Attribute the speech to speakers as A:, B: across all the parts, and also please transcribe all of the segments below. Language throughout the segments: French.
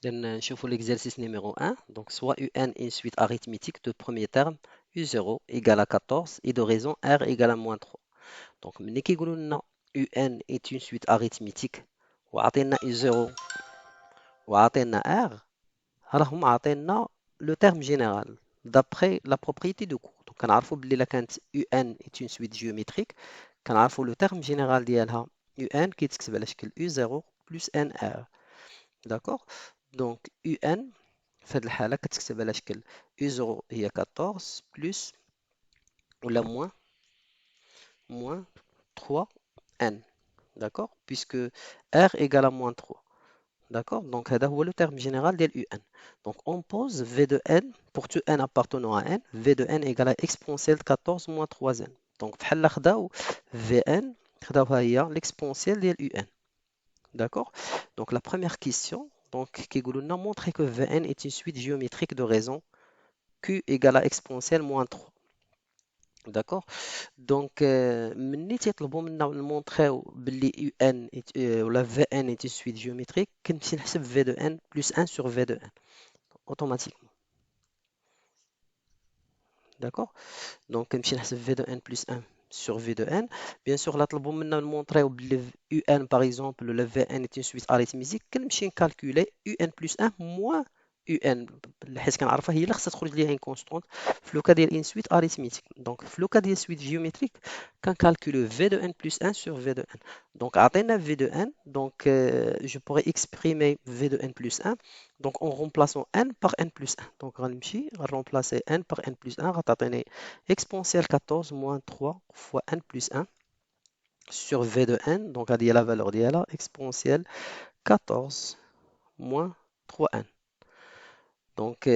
A: نشوفوا l'exercice numéro 1. Donc, soit UN est une suite arithmétique de premier terme U0 égale à 14 et de raison R égale à moins 3. Donc, ملي كيقولوا لنا UN est une suite arithmétique وعطينا U0 وعطينا R, راهم عطينا le terme général d'après la propriété de cours. Donc, كنعرفوا بلي إلا كانت UN est une suite géométrique كنعرفوا le terme général ديالها UN كيتكتب على شكل U0 plus NR. D'accord? Donc, UN في هذه الحالة كتكتب على شكل U0 هي 14 plus ولا moins 3N. D'accord? Puisque R égale à moins 3. D'accord? Donc, هذا هو le terme général de UN. Donc, on pose V de N pour tout N appartenant à N. V de N égale à exponentielle 14 moins 3N. Donc, بحال خداو Vn خداوها هي l'exponentielle de UN. D'accord? Donc, la première question, donc, كيقولوا لنا montrer que Vn est une suite géométrique de raisons Q égale à exponentielle moins 3. D'accord? Donc, ملي تيطلبوا منا نمونطريو باللي UN ولا Vn est une suite géométrique كنمشي نحسب V de N plus 1 sur V de N automatiquement. D'accord? Donc كنمشي نحسب V de N plus 1 sur V de N. Bien sûr, là طلبوا منا نمونطريو باللي UN par exemple le Vn est une suite arithmétique كنمشي نكالكولي UN plus 1 moins UN حيت كنعرفها هي اللي خصها تخرج ليها ان كونستونت في لوكا ديال ان سويت اريثميتيك. دونك في لوكا ديال سويت جيومتريك كنكالكولو في دو ان بلس 1 sur في دو ان. دونك عطينا في دو ان دونك جو بوغي اكسبريمي في دو ان بلس 1 دونك اون رومبلاسون ان بار ان بلس 1. دونك غنمشي غنرومبلاسي ان بار ان بلس 1 غتعطيني اكسبونسيال 14 موان 3 فوا ان بلس 1 sur v de n. Donc هذه هي لا فالور ديالها اكسبونسيال 14 moins 3n. Donc,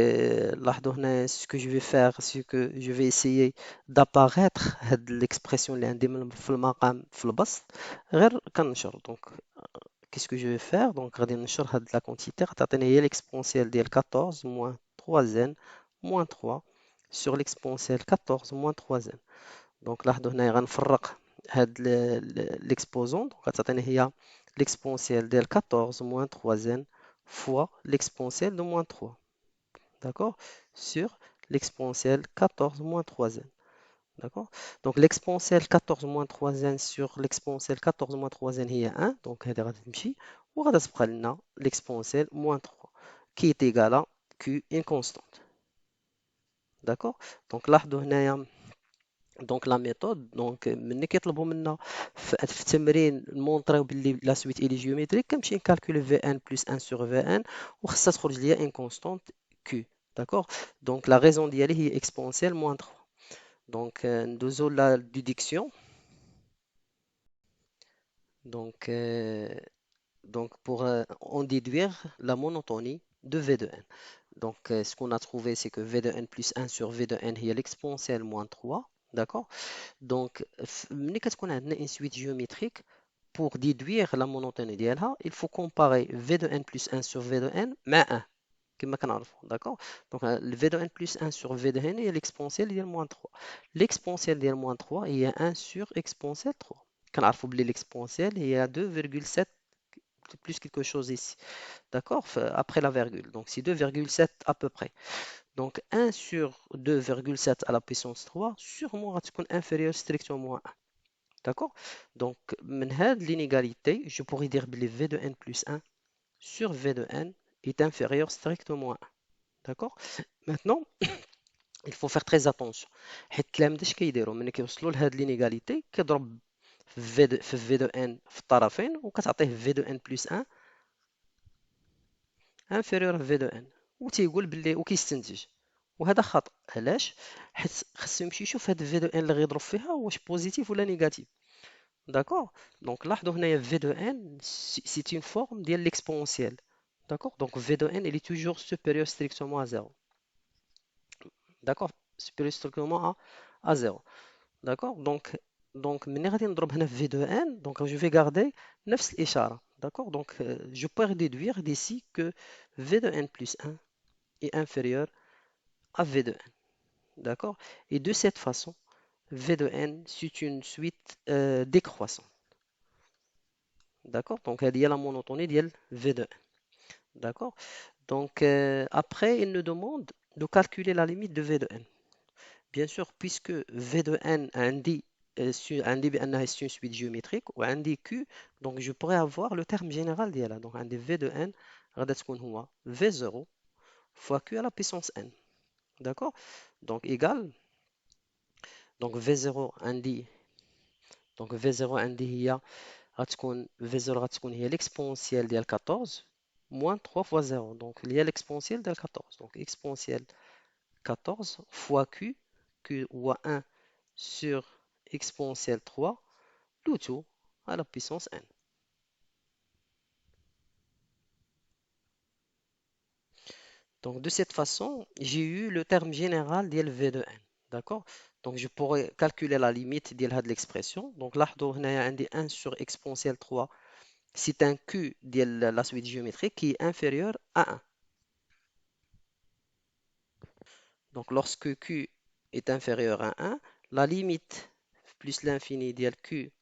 A: لاحظوا هنا ce que je vais faire, c'est que je vais essayer d'apparaître هاد l'expression اللي عندي في المقام في البسط غير كنشر. Donc, qu'est-ce que je vais faire? Donc, غادي ننشر هاد la quantité غتعطيني هي l'exponentielle ديال 14 moins 3n moins 3 sur l'exponentielle 14 moins 3n. Donc, لاحظوا هنا غنفرق هاد l'exposant. Donc, غتعطيني هي l'exponentielle ديال 14 moins 3n fois l'exponentielle de moins 3. D'accord? Sur l'exponentielle 14 moins 3n. D'accord? Donc l'exponentielle 14 moins 3n sur l'exponentielle 14 moins 3n هي 1. Donc هذه غادي تمشي وغادي تبقى لنا l'exponentielle moins 3 qui est égal à q une constante. D'accord? Donc لاحظوا هنايا دونك لا ميثود دونك ملي كيطلبوا منا في التمرين نمونطريو باللي لا سويت الي جيومتريك كنمشي نكالكولي في ان بلس 1 سور في ان وخصها تخرج ليا ان كونستونت كيو. داكوغ دونك لا ريزون ديالي هي اكسبونسيال موان 3. دونك ندوزو لا ديديكسيون. دونك donc pour en déduire la monotonie de V de n. Donc ce qu'on a trouvé c'est que V de n plus 1 sur V de n هي l'exponentielle moins 3. D'accord? Donc, ملي كتكون عندنا une suite géométrique, pour déduire la monotonie ديالها, il faut comparer V de n plus 1 sur V de n مع 1 كما كنعرفوا. D'accord? Donc, le V de n plus 1 sur V de n هي l'exponentielle ديال moins 3. L'exponentielle ديال moins 3 هي 1 sur exponentielle 3. كنعرفوا بلي l'exponentielle هي 2,7 plus quelque chose ici. D'accord? Après la virgule. Donc, c'est 2,7 à peu près. Donc 1 sur 2,7 à la puissance 3 sûrement va être inférieur strictement à 1. D'accord? Donc, من هذه l'inégalité, je pourrais dire que V de n plus 1 sur V de n est inférieur strictement à 1. D'accord? Maintenant, il faut faire très attention. حيت التلاميذ كيديروا ملي كيوصلوا لهذه l'inégalité كيضرب في V de n في الطرفين وكتعطيه V de n plus 1 inférieur à V de n وتيقول باللي وكيستنتج. وهذا خطأ. علاش؟ حيت خصو يمشي يشوف هاد في دو ان اللي غيضرب فيها واش بوزيتيف ولا نيجاتيف. داكوغ دونك لاحظوا هنايا في دو ان سي اون فورم ديال ليكسبونسيال. داكوغ دونك في دو ان اللي توجور سوبيريور ستريكتومون ا زيرو. داكوغ سوبيريور ستريكتومون ا زيرو. داكوغ دونك ملي غادي نضرب هنا في دو ان دونك جو في غاردي نفس الاشاره. داكوغ دونك جو بوغ ديدوير ديسي كو في دو ان بلس 1 est inférieur à v de n. D'accord? Et de cette façon, V de n, c'est une suite décroissante. D'accord? Donc, il y a la monotonie de V de n. D'accord? Donc, après, il nous demande de calculer la limite de v de n. Bien sûr, puisque v de n عندي بأنها c'est une suite géométrique وعندي q, donc je pourrais avoir le terme général ديالها. donc عندي v de n غادا تكون هو v0 fois q à la puissance n. D'accord? Donc égal, donc v0 عندي donc v0 عندي هي غتكون v0 غتكون هي l'exponentielle ديال 14 moins 3 fois 0. donc il y a l'exponentielle ديال 14. donc exponentielle 14 fois q هو 1 sur exponentielle 3, le tout à la puissance n. Donc de cette façon, j'ai eu le terme général de v de n. D'accord? Donc je pourrais calculer la limite de l'expression. Donc là, on a 1 sur exponentielle 3. C'est un q de la suite géométrique qui est inférieur à 1. Donc lorsque q est inférieur à 1, la limite plus l'infini de q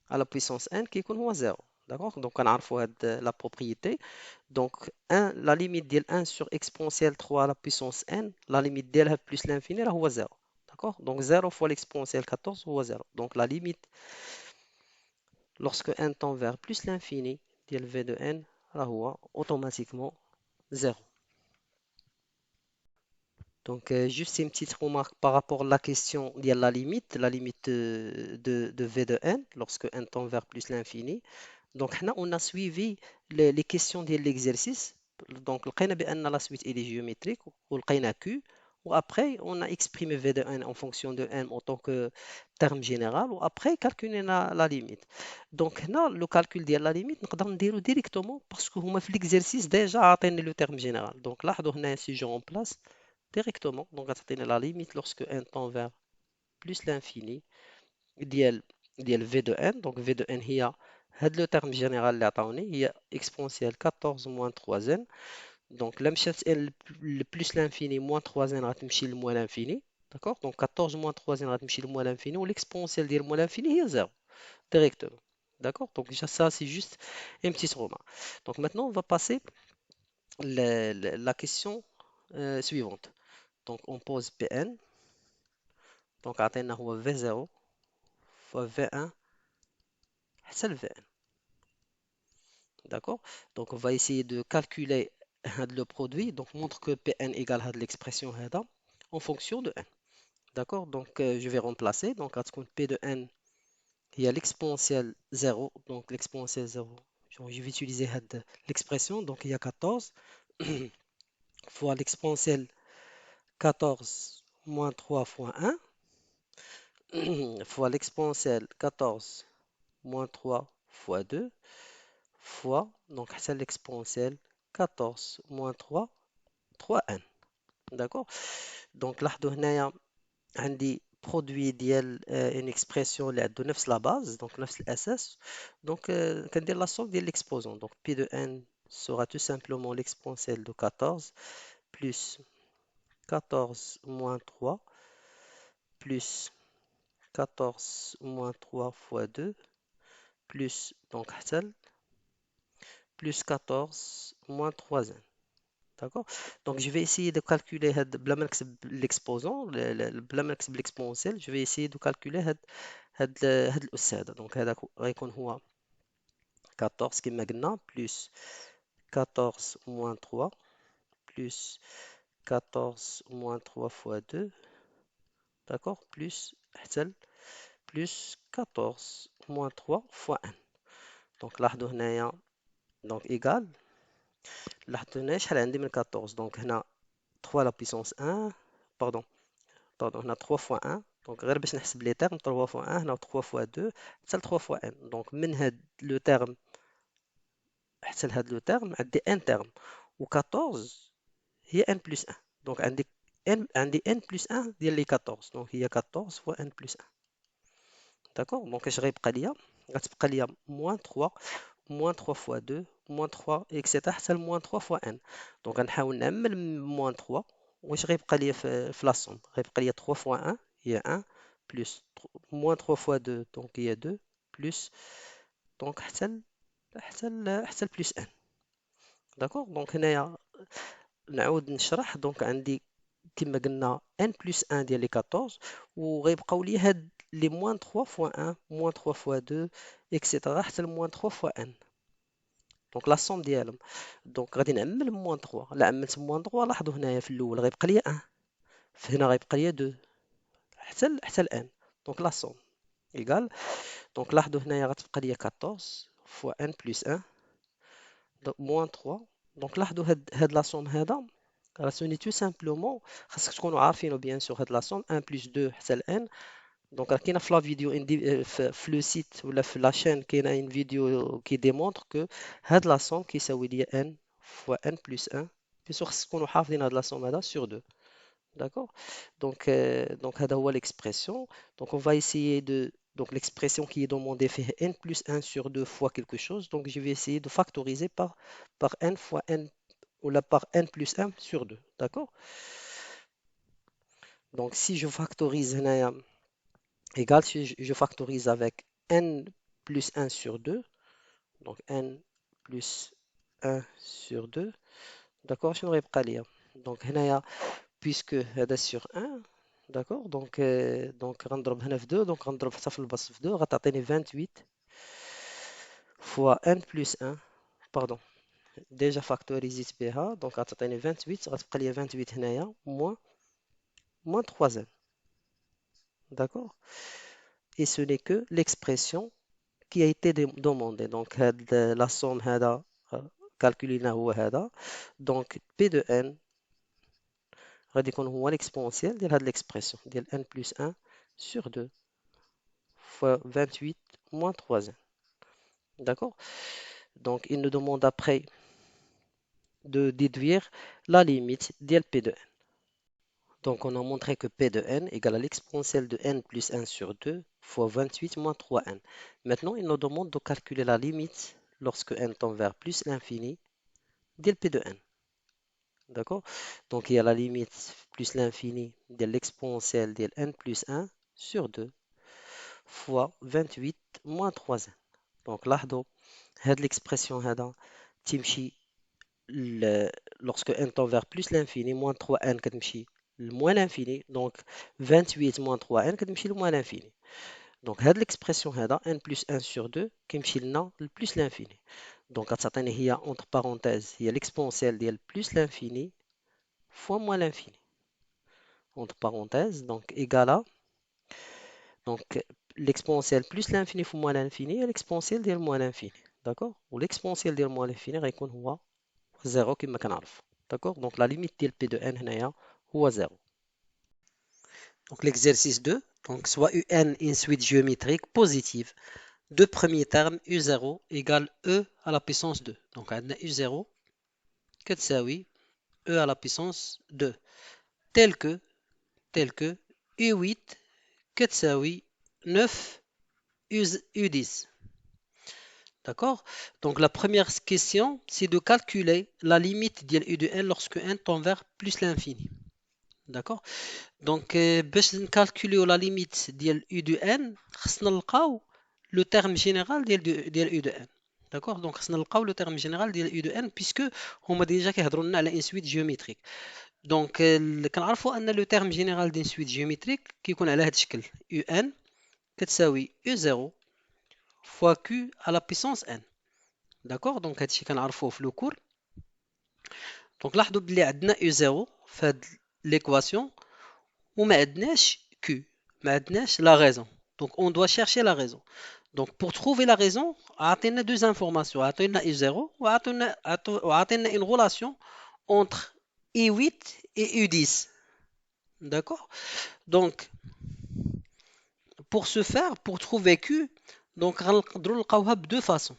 A: à la puissance n qui est 0. D'accord? Donc on a la propriété. Donc 1, la limite de 1 sur exponentielle 3 à la puissance n, la limite d'elle plus l'infini, là, c'est 0. D'accord? Donc 0 fois l'exponentielle 14, c'est 0. Donc la limite, lorsque n tend vers plus l'infini, de v de n, là, c'est automatiquement 0. Donc, juste une petite remarque par rapport à la question de la limite de v de n, lorsque n tend vers plus l'infini. Donc, là, on a suivi les questions de l'exercice. Donc, la suite elle est géométrique, ou Q. Ou après, on a exprimé v de n en fonction de n en tant que terme général. Ou après, calculer la limite. Donc, là, le calcul de la limite, on peut le dire directement parce que vous fait l'exercice déjà atteint le terme général. Donc, là, on a un sujet en place directement. Donc, on a la limite lorsque n tend vers plus l'infini. ديال v de n. Donc v de n هي هاد لو terme général اللي عطاوني هي exponentielle 14 moins 3n. Donc là مشات n plus l'infini moins 3n غتمشي ل moins l'infini. D'accord? Donc 14 moins 3n غتمشي ل moins l'infini و l'exponentielle ديال moins l'infini هي 0 directement. D'accord? Donc déjà ça c'est juste une petite remarque. Donc maintenant on va passer la question suivante. Donc on pose Pn. Donc عطينا هو v0 fois v1 حتى ل vn. D'accord? Donc, on va essayer de calculer le produit. Donc, montre que Pn égale à l'expression en fonction de n. D'accord? Donc, je vais remplacer. Donc, P de n, il y a l'exponentielle 0. Donc, l'exponentielle 0. Je vais utiliser l'expression. Donc, il y a 14 fois l'exponentielle 14 moins 3 fois 1 fois l'exponentielle 14 moins 3 fois 2 fois, donc c'est l'exponentielle 14 moins 3, 3n. D'accord? Donc là, هنايا عندي produit ديال une expression اللي عنده نفس la base, donc نفس الأساس. Donc كندير la somme ديال l'exposant. Donc P de n sera tout simplement l'exponentielle de 14 plus 14 moins 3 plus 14 moins 3 fois 2 plus donc plus 14 moins 3n. D'accord? Donc, je vais essayer de calculer بلا ما نكتب l'exposant بلا ما نكتب l'exponentielle. Je vais essayer de calculer هاد الأس هذا. donc هذا غيكون هو 14 كما قلنا plus 14 moins 3 plus 14 moins 3 fois 2. D'accord? Plus حتى plus 14 moins 3 fois 1. donc لاحظوا هنايا donc égal. لاحظوا هنا شحال عندي من 14. donc هنا 3 la puissance 1. Pardon. Pardon, on a 3 fois 1. Donc, غير باش نحسب les termes, 3 fois 1, on a 3 fois 2, حتى 3 fois n. Donc, من هاد le terme حتى لهاد le terme, عندي n terme. و 14 هي n plus 1. Donc, عندي n plus 1 ديال لي 14. Donc, هي 14 fois n plus 1. D'accord? Donc, اش غيبقى ليا؟ غتبقى ليا moins 3, moins 3 fois 2, moins 3, etc. حتى ل moins 3 fois n. Donc, غنحاول نعمل moins 3. واش غيبقى ليا في لا سوم؟ غيبقى ليا 3 fois 1 هي 1 plus moins 3 fois 2 donc هي 2 plus donc حتى ل plus n. داكوغ دونك هنايا نعاود نشرح. دونك عندي كما قلنا n بلس 1 ديال لي 14 وغيبقاو لي هاد لي موان 3 فوا 1 موان 3 فوا 2 اكسيتيرا حتى لموان 3 فوا n. دونك لا سوم ديالهم. دونك غادي نعمل موان 3. لا عملت موان 3 لاحظوا هنايا في الاول غيبقى لي 1، فهنا غيبقى لي 2 حتى ل n. دونك لا سوم ايكال. دونك لاحظوا هنايا غتبقى لي 14 فوا n بلس 1 دونك موان 3. دونك لاحظوا هاد لا سوم هذا راسوني تو سامبلومون. خاصك تكونوا عارفينه بيان سور هاد لا سوم 1 بلس 2 حتى ل n. دونك راه كاينه في لا فيديو في لو سيت ولا في لا شين كاينه ان فيديو كي ديمونطر كو هاد لا سوم كيساوي ليا n فوا n بلس 1. بيان سور خاصكم تكونوا حافظين هاد لا سوم هذا sur 2. D'accord? Donc هذا هو l'expression. Donc on va essayer de donc l'expression qui est demandée fait n plus 1 sur 2 fois quelque chose. Donc je vais essayer de factoriser par n fois n ou là par n plus 1 sur 2. D'accord? Donc si je factorise هنايا égal, si je factorise avec n plus 1 sur 2, donc n plus 1 sur 2, d'accord, شنو غيبقى ليا. donc هنايا puisque هذا sur 1. d'accord, donc غنضرب هنا في 2. donc غنضرب حتى في البسط في 2 غتعطيني 28 fois n plus 1. pardon, déjà factorisé بها. donc غتعطيني 28 غتبقى ليا 28 هنايا moins 3n. d'accord, et ce n'est que l'expression qui a été demandé. Donc la somme هذا calculina هو هذا. donc P de n غادي يكون هو l'exponentiel ديال هاد l'expression ديال n plus 1 sur 2 fois 28 moins 3n. D'accord? Donc il nous demande après de déduire la limite ديال P de n. Donc on a montré que P de n égale à l'exponentielle de n plus 1 sur 2 fois 28 moins 3n. Maintenant il nous demande de calculer la limite lorsque n tend vers plus l'infini dès P de n. D'accord? Donc il y a la limite plus l'infini de l'exponentielle de n plus 1 sur 2 fois 28 moins 3n. Donc là, l'expression تمشي lorsque n tend vers plus l'infini moins 3n كتمشي moins l'infini. donc 28 moins 3n كتمشي moins l'infini. donc l'expression n plus 1 sur 2 كيمشي لنا plus l'infini. donc غتعطيني هي entre parenthèses هي l'exponentielle ديال plus l'infini fois moins l'infini entre parenthèses, donc égal à donc l'exponentielle plus l'infini fois moins l'infini et l'exponentielle ديال moins l'infini. d'accord, ou l'exponentielle ديال moins l'infini غيكون هو 0 كما كنعرف. d'accord, donc la limite ديال P de n هنايا هو 0. donc l'exercice 2, donc soit un une suite géométrique positive deux premiers termes u0 égale e à la puissance 2. donc عندنا u0 كتساوي e à la puissance 2 tel que u8 كتساوي 9 U10. D'accord? Donc la première question, c'est de calculer la limite de U de n lorsque n tend vers plus l'infini. D'accord? Donc, باش نكالكوليو la limite ديال U de n, خصنا نلقاو le terme général ديال U de n. D'accord? Donc, خصنا نلقاو le terme général ديال U de n puisque هما déjà كيهضروا لنا على une suite géométrique. Donc, كنعرفوا أن le terme général d'une suite géométrique كيكون على هذا الشكل UN كتساوي U0 fois Q à la puissance n. d'accord, donc هادشي كنعرفوه في لو كور. دونك لاحظوا بلي عندنا U0 في هاد l'équation وما عندناش Q, ما عندناش la raison. donc on doit chercher la raison. donc pour trouver la raison عطينا deux informations, عطينا U0 وعطينا une relation entre U8 et U10. d'accord, donc pour ce faire, pour trouver Q, donc غنقدروا نلقاوها de deux façons.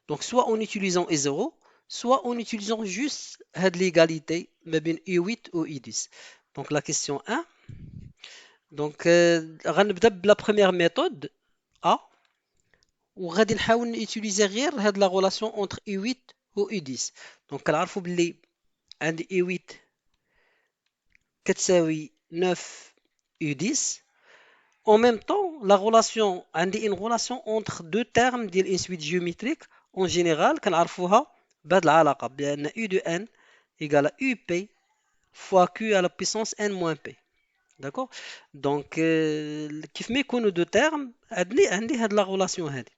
A: Donc, soit en utilisant E0, soit en utilisant juste l'égalité U8 ou U10. Donc, la question 1. Donc, la première méthode A. Ou on utiliser la relation entre U8 ou U10. Donc, on va dire que U8 كتساوي 9 U10. En même temps, la relation, une relation entre deux termes d'une suite géométrique, en général, qu'on a بهذه العلاقة بأن U de n égale à UP fois Q à la puissance n moins P. D'accord? Donc, كيف ما يكونوا دو termes عندي هاد لا relation هادي.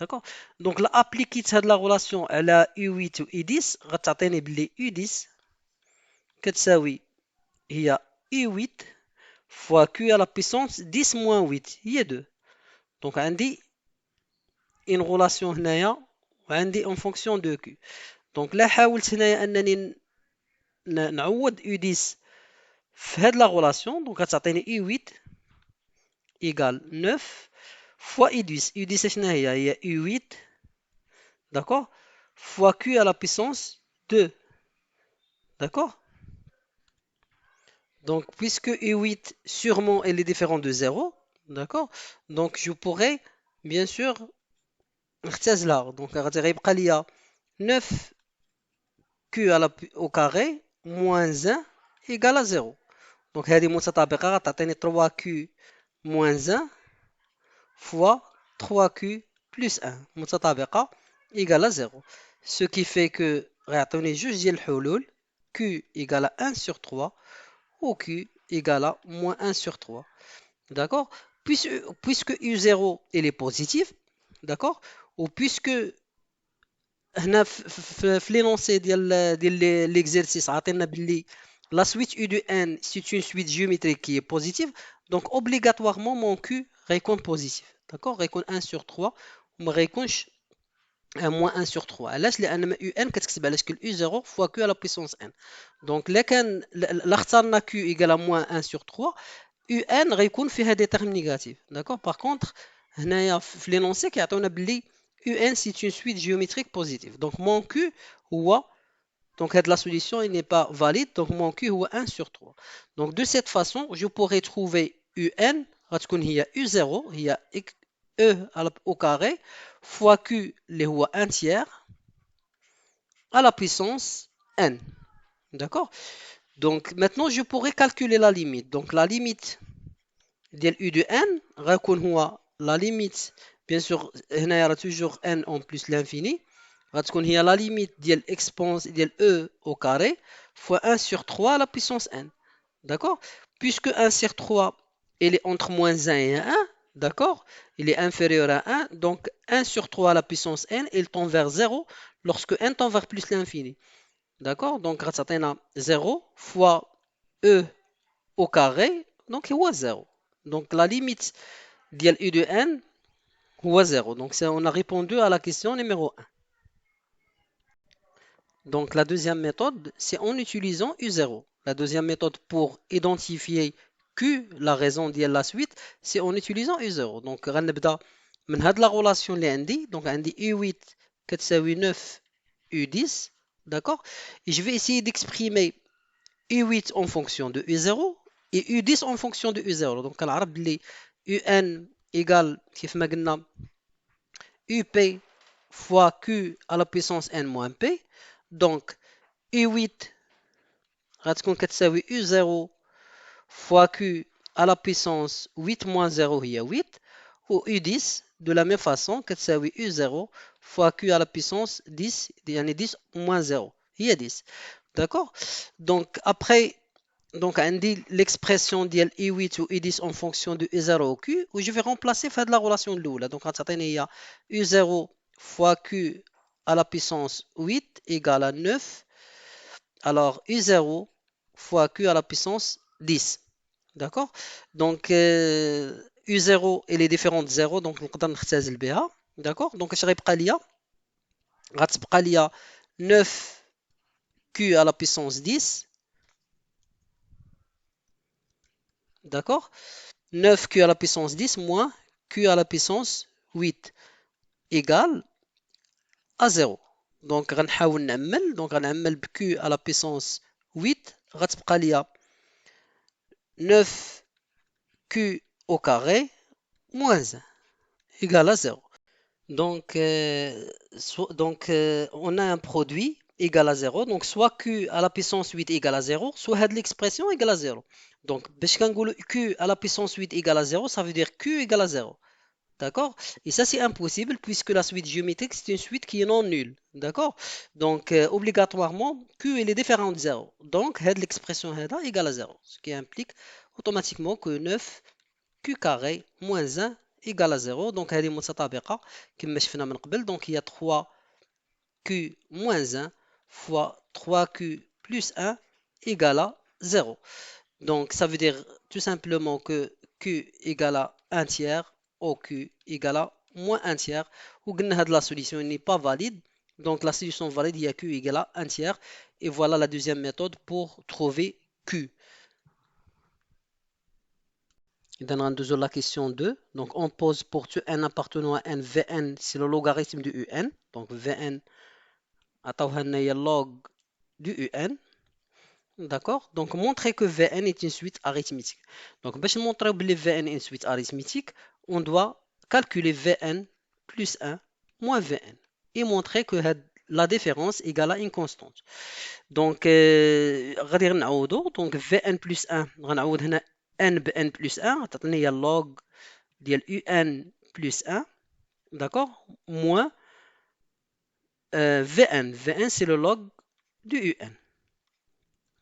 A: D'accord? Donc, لا appliquer هاد لا relation على U8 و U10 غتعطيني بلي U10 كتساوي هي U8 fois Q à la puissance 10 moins 8 هي 2. Donc, عندي une relation هنايا وعندي en fonction de Q. Donc, لا حاولت هنايا أنني نعوض U10 في هاد لا relation. Donc, غتعطيني U8 égale 9 fois U10. U10 شنو هي U8, d'accord, fois Q à la puissance 2, d'accord. Donc, puisque U8 sûrement elle est différente de 0, d'accord, donc je pourrais bien sûr نختزل là. Donc غادي غيبقى ليا 9 Q au carré moins 1 égale à 0. Donc هذه متطابقة غتعطيني 3Q moins 1 fois 3Q plus 1 متطابقة égale à 0. Ce qui fait que غيعطيوني جوج ديال الحلول Q égale à 1 sur 3 ou Q égale à moins 1 sur 3. D'accord? Puisque U0 elle est positive, d'accord? Ou puisque هنا في l'énoncé ديال l'exercice عطينا باللي la suite U de n c'est une suite géométrique qui est positive, donc obligatoirement mon Q غيكون positif. D'accord? غيكون 1 sur 3 وما غيكونش moins 1 sur 3. علاش؟ لان UN كتكتب على شكل U0 fois Q à la puissance n. Donc لا كان لا اخترنا Q égale à moins 1 sur 3 UN غيكون فيها des termes négatifs. D'accord? Par contre هنايا في l'énoncé كيعطيونا باللي UN c'est une suite géométrique positive. Donc mon Q هو donc la solution il n'est pas valide, donc mon Q هو 1 sur 3. Donc de cette façon je pourrais trouver UN غتكون هي U0 هي E au carré fois Q اللي هو 1 tiers à la puissance n. D'accord? Donc maintenant je pourrais calculer la limite. Donc la limite ديال U de n غيكون هو la limite bien sûr هنايا راه toujours n en plus l'infini غتكون هي la limite ديال exponence ديال E au carré fois 1 sur 3 à la puissance n. D'accord? Puisque 1 sur 3 il est entre moins 1 et 1, d'accord? Il est inférieur à 1, donc 1 sur 3 à la puissance n, il tend vers 0 lorsque n tend vers plus l'infini. D'accord? Donc, grâce à 0 fois E au carré, donc il y a 0. Donc, la limite d'U de n, est 0. Donc, on a répondu à la question numéro 1. Donc, la deuxième méthode, c'est en utilisant U0. La deuxième méthode pour identifier Q, la raison de la suite, c'est en utilisant U0. Donc, غنبدا من هاد la relation اللي عندي. Donc, عندي U8 كتساوي 9 U10. D'accord? Et je vais essayer d'exprimer U8 en fonction de U0 et U10 en fonction de U0. Donc, كنعرف بلي UN égale كيف ما قلنا UP fois Q à la puissance n moins P. Donc, U8 غتكون كتساوي U0 fois Q à la puissance 8 moins 0 هي 8 ou U10 de la même façon كتساوي U0 fois Q à la puissance 10 يعني 10 moins 0 هي 10. D'accord? Donc après donc عندي l'expression ديال U8 و U10 en fonction de U0 ou Q où je vais remplacer في هاد la relation الاولى. Donc غتعطيني هي U0 fois Q à la puissance 8 égale à 9. Alors U0 fois Q à la puissance 10. D'accord? Donc U0 elle est différente de 0 donc نقدر نختزل بها. D'accord? Donc اش غيبقى ليا؟ غتبقى ليا 9 Q à la puissance 10. D'accord? 9 Q à la puissance 10 moins Q à la puissance 8 égale à 0. Donc غنحاول نعمل. Donc غنعمل ب Q à la puissance 8 غتبقى ليا 9 Q au carré moins 1 égale à 0. Donc, on a un produit égal à 0. Donc, soit Q à la puissance 8 égale à 0, soit l'expression égale à 0. Donc, باش كنقولوا Q à la puissance 8 égale à 0, ça veut dire Q égale à 0. D'accord? Et ça, c'est impossible puisque la suite géométrique, c'est une suite qui est non nulle. D'accord? Donc, obligatoirement, Q il est différent de 0. Donc, l'expression égale à 0. Ce qui implique automatiquement que 9 Q carré moins 1 égale à 0. Donc, هذه متطابقة كما شفنا من قبل. Donc, il y a 3Q moins 1 fois 3Q plus 1 égale à 0. Donc, ça veut dire tout simplement que Q égale à 1 tiers au Q égale à moins 1 tiers. Ou que la solution n'est pas valide. Donc, la solution valide, il y a Q égale à 1 tiers. Et voilà la deuxième méthode pour trouver Q. Et dans la question 2, donc on pose pour n appartenant à n, Vn, c'est le logarithme du Un. Donc, Vn, le log du Un. D'accord? Donc, montrer que Vn est une suite arithmétique. Donc, pour montrer que Vn est une suite arithmétique, on doit calculer Vn plus 1 moins Vn et montrer que la différence égale à une constante. Donc, غادي نعوضو. Donc, Vn plus 1 غنعوض هنا n ب n plus 1 تعطيني هي log ديال Un plus 1. D'accord? Moins Vn. Vn, c'est le log du Un.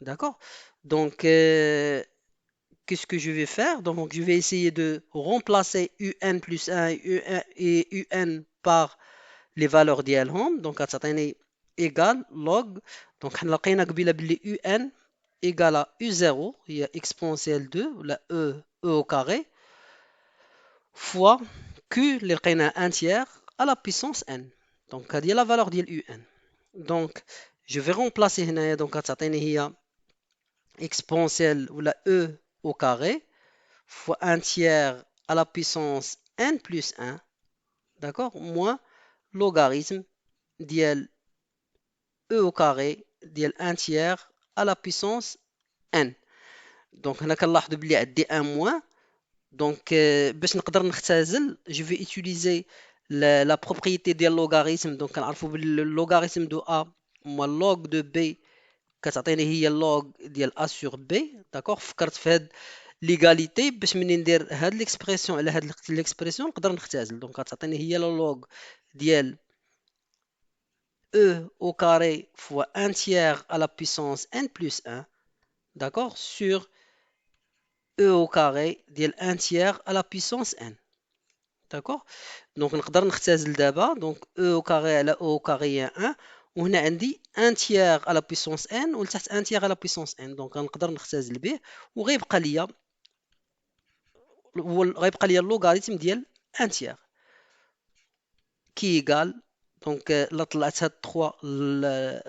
A: D'accord? Donc, qu'est-ce que je vais faire? Donc, je vais essayer de remplacer UN plus 1 et UN par les valeurs ديالهم. Donc, غتعطيني égal log. Donc, حنا لقينا قبيله بلي UN égale à U0 هي exponentielle 2 ولا E au carré fois Q اللي لقينا 1 tiers à la puissance n. Donc, هذه هي la valeur ديال UN. Donc, je vais remplacer هنايا. Donc, غتعطيني هي exponentielle ولا E au carré fois 1 tiers à la puissance n plus 1, d'accord, moins logarithme d'IL E au carré d'IL 1 tiers à la puissance n. Donc, هنا كنلاحظوا بلي عندي 1 moins. Donc, باش نقدر نختزل, je vais utiliser la propriété ديال logarithme. Donc, كنعرفوا بلي le logarithme de A moins log de B كتعطيني هي log ديال A sur B. d'accord, فكرت في هاد ليغاليتي باش منين ندير هاد ليكسبرسيون على هاد ليكسبرسيون نقدر نختزل. دونك غتعطيني هي لو لوغ ديال E au carré fois 1 tiers à la puissance n plus 1, d'accord, sur E au carré ديال 1 tiers à la puissance n. d'accord. دونك نقدر نختزل دابا. دونك E au carré على E au carré هي 1 وهنا عندي 1 tiers à la puissance n ولتحت 1 tiers à la puissance n. دونك غنقدر نختزل به وغيبقى ليا غيبقى ليا اللوغاريتم ديال 1 tiers كي ايكال. دونك الا طلعت هاد 3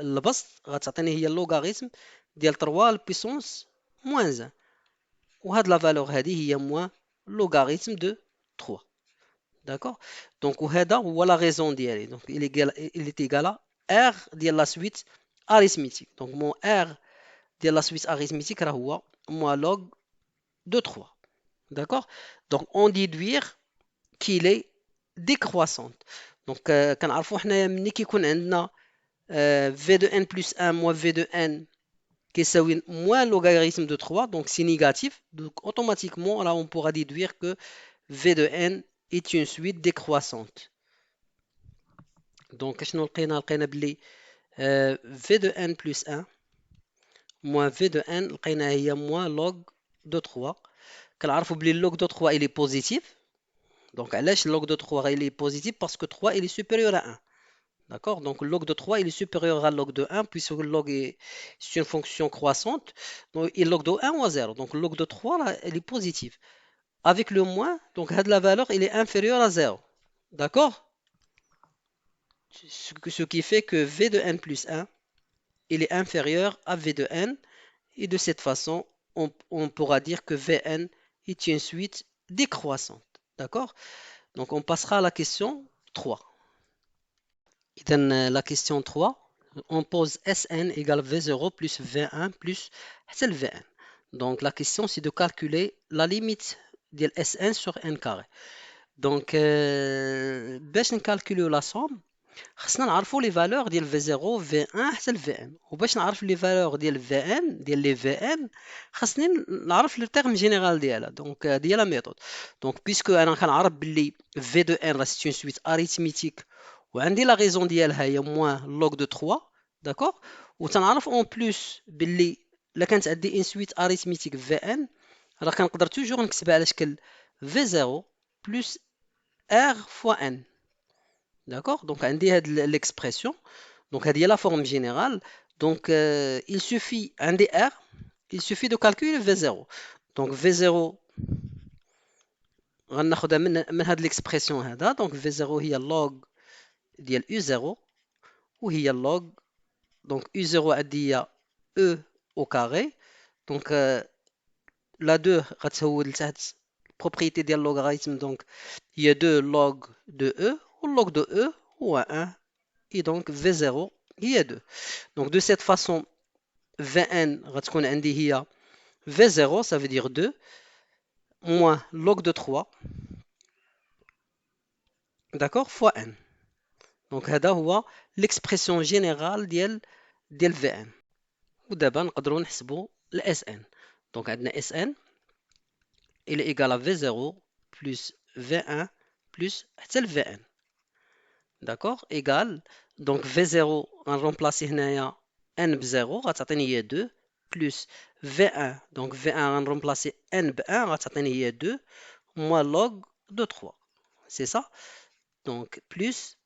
A: للبسط غتعطيني هي اللوغاريتم ديال 3 البيسونس موان 1. وهاد لا فالور هادي هي موان لوغاريتم دو 3. داكوغ. دونك وهذا هو لا ريزون ديالي. دونك il est égal à r ديال لا سويت arithmétique. دونك مون r ديال لا سويت arithmétique راه هو موان log de 3. D'accord? Donc, on déduire qu'il est décroissante. Donc, كنعرفوا حنايا ملي كيكون عندنا v de n plus 1 moins v de n كيساوي moins logarithme de 3, donc c'est négatif. Donc, automatiquement, là, on pourra déduire que v de n est une suite décroissante. Donc, شنو لقينا بلي v de n plus 1 moins v de n لقينا هي moins log de 3. كنعرفوا بلي log de 3 il est positif. Donc, le log de 3 il est positif parce que 3 il est supérieur à 1. D'accord? Donc, le log de 3 il est supérieur à log de 1 puisque le log est une fonction croissante. Donc, il log de 1 ou à 0. Donc, le log de 3 là, il est positif. Avec le moins, donc la valeur il est inférieur à 0. D'accord? Ce qui fait que v de n plus 1 il est inférieur à v de n. Et de cette façon, on pourra dire que Vn est une suite décroissante. D'accord? Donc, on passera à la question 3. La question 3, on pose Sn égale V0 plus V1 plus Vn. Donc, la question, c'est de calculer la limite de Sn sur n carré. Donc, باش نكالكوليو la somme, خصنا نعرفوا لي فالور ديال V0 V1 حتى ل VN، وباش نعرف لي فالور ديال VN ديال لي VN خصني نعرف لو تيرم جينيرال ديالها. دونك هذه هي لا ميثود. دونك بيسكو انا كنعرف باللي V2N راه سيت اون سويت اريثميتيك وعندي لا ريزون ديالها هي موان لوغ دو 3، داكوغ، وتنعرف اون بليس باللي الا كانت عندي ان سويت اريثميتيك VN راه كنقدر توجور نكتبها على شكل V0 بلس R فوا N. D'accord? Donc, on dit l'expression. Donc, on dit la forme générale. Donc, il suffit, un DR, il suffit de calculer V0. Donc, V0, on va prendre l'expression. Donc, V0, il y a log de U0, ou il y a log. Donc, U0 a dit E au carré. Donc, la 2, la propriété du logarithme. Donc, il y a 2 log de E, ou log de E, ou 1. Et donc, V0, il y a 2. Donc, de cette façon, Vn غتكون عندي هي V0, ça veut dire 2, moins log de 3, d'accord, fois n. Donc, هذا هو l'expression générale ديال Vn. ودابا نقدروا نحسبوا ال Sn. Donc, عندنا Sn, il est égal à V0 plus V1 plus حتى ل Vn. D'accord, égal. Donc, V0 غنرمبلاسي هنايا n ب0 غتعطيني هي 2 plus V1. Donc, V1 غنرمبلاسي n ب 1 غتعطيني هي 2 moins log de 3. C'est ça? Donc, plus,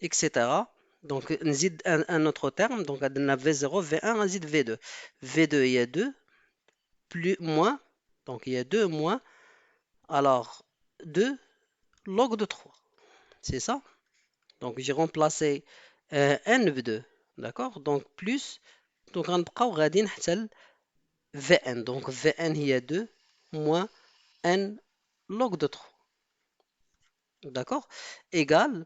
A: etc. Donc, نزيد un autre terme. Donc, عندنا V0, V1 غنزيد V2. V2 il y a 2 plus moins. Donc, il y a 2 moins. Alors, 2 log de 3. C'est ça? Donc, j'ai remplacé n ب2. D'accord? Donc, plus. Donc, غنبقاو غاديين حتى ل Vn. Donc, Vn هي 2 moins n log de 3. داكوغ ايغال.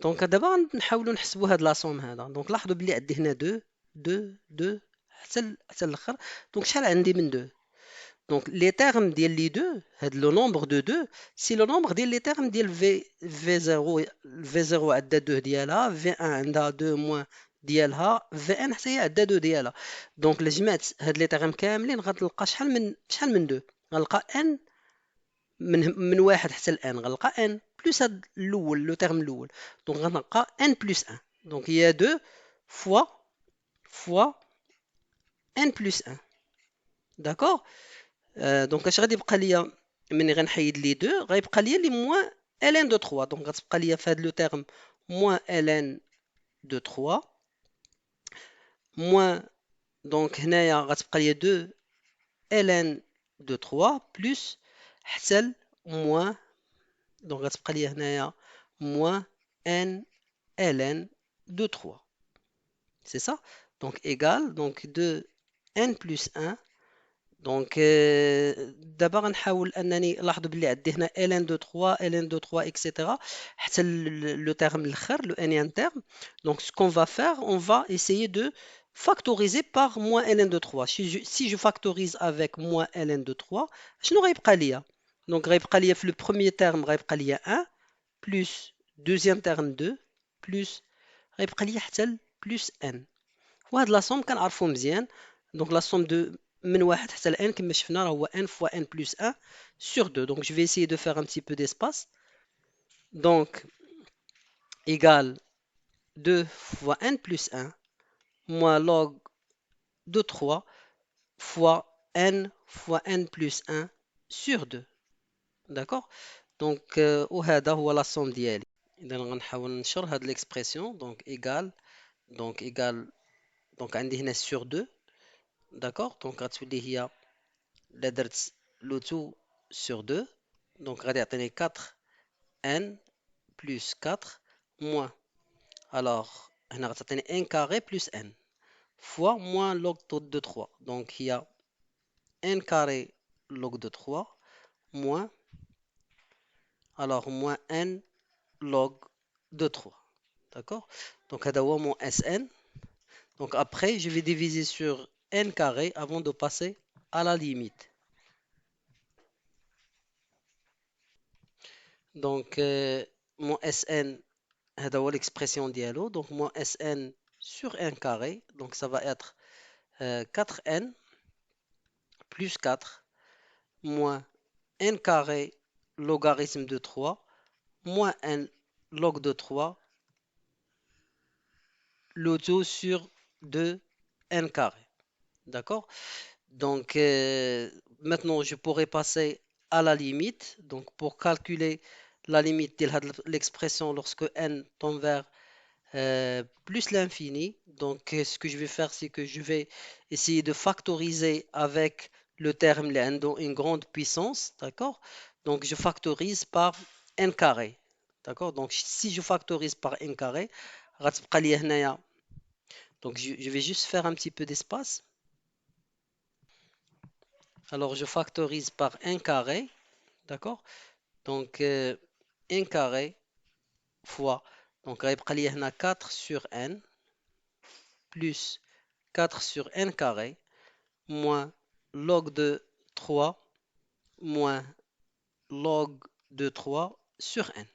A: دونك دابا نحاولوا نحسبوا هاد لاسوم هذا. دونك لاحظوا بلي عندي هنا 2 2 2 حتى الاخر. دونك شحال عندي من 2؟ دونك لي تيرم ديال لي 2 هاد لو نومبر دو 2 سي لو نومبر ديال لي تيرم ديال في 0. في 0 عندها 2 ديالها، في 1 عندها 2 موان ديالها، في ان حتى هي عندها 2 ديالها. دونك الا جمعت هاد لي تيرم كاملين غتلقى شحال من 2؟ غنلقى ان من واحد حتى الان غنلقى ان بلس هاد الاول لو تيرم الاول. دونك غنلقى ان بلس ان. دونك هي 2 فوا ان بلس ان. داكوغ. دونك اش غادي يبقى ليا ملي غنحيد لي 2 غيبقى ليا لي موان ال ان دو 3. دونك غتبقى ليا في هاد لو تيرم موان ال ان دو 3 موان. دونك هنايا غتبقى ليا 2 ال ان دو 3 بلس حتى موان. دونك غتبقى ليا هنايا moins n ln de 3. C'est ça? Donc égal, donc 2 n plus 1. Donc d'abord نحاول انني لاحظوا بلي عندي هنا ln de 3 ln de 3 etc. حتى le terme الاخر le nth terme. Donc ce qu'on va faire, on va essayer de factoriser par moins ln de 3. Si je factorise avec moins ln de 3, شنو غيبقى ليا؟ Donc غيبقى ليا في le premier terme غيبقى ليا 1 plus deuxième terme 2 plus غيبقى لي حتى ل plus n. وهاد لا سوم كنعرفو مزيان. دونك لا سوم دو من واحد حتى ل n كما شفنا راه هو n fois n plus 1 sur 2. Donc je vais essayer de faire un petit peu d'espace. Donc égale 2 fois n plus 1 moins log de 3 fois n plus 1 sur 2. D'accord? Donc وهذا هو لا سوم ديالي. إذا غنحاول ننشر هاد l'expression. Donc égal. دونك عندي هنا sur 2. داكوغ. دونك غتولي هي الا درت لو تو sur 2 دونك غادي يعطيني 4 n plus 4 moins. alors هنا غتعطيني 1 carré plus n fois moins log de 3. donc هي n carré log de 3 moins alors moins n log de 3. D'accord? Donc هذا هو mon Sn. Donc après je vais diviser sur n carré avant de passer à la limite. Donc mon Sn هذا هو l'expression ديالو. Donc moins Sn sur n carré. Donc ça va être 4n plus 4 moins n carré logarithme de 3 moins n log de 3 le tout sur 2n carré. D'accord? Donc maintenant je pourrais passer à la limite. Donc pour calculer la limite de l'expression lorsque n tend vers plus l'infini. Donc ce que je vais faire, c'est que je vais essayer de factoriser avec le terme n dans une grande puissance. D'accord? Donc je factorise par n carré. D'accord? Donc si je factorise par n carré, غتبقى لي هنايا. Donc je vais juste faire un petit peu d'espace. Alors je factorise par n carré. D'accord? Donc n carré fois. Donc غيبقى لي هنا 4 sur n plus 4 sur n carré moins log de 3 moins log de 3 sur n.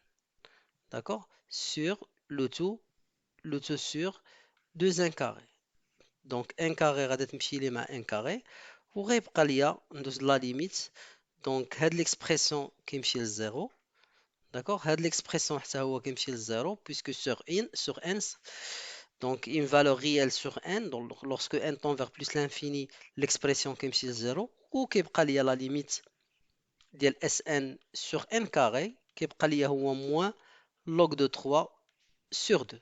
A: D'accord? Sur le tout sur 2 n carré. Donc n carré غادي تمشي لي مع n carré وغيبقى ليا ندوز لا ليميت. دونك هاد l'expression كيمشي للزيرو. D'accord? هاد l'expression حتى هو كيمشي للزيرو puisque sur n donc une valeur réelle sur n. Donc lorsque n tend vers plus l'infini, l'expression كيمشي للزيرو وكيبقى ليا la limite ديال Sn sur n carré كيبقى ليا هو moins log de 3 sur 2.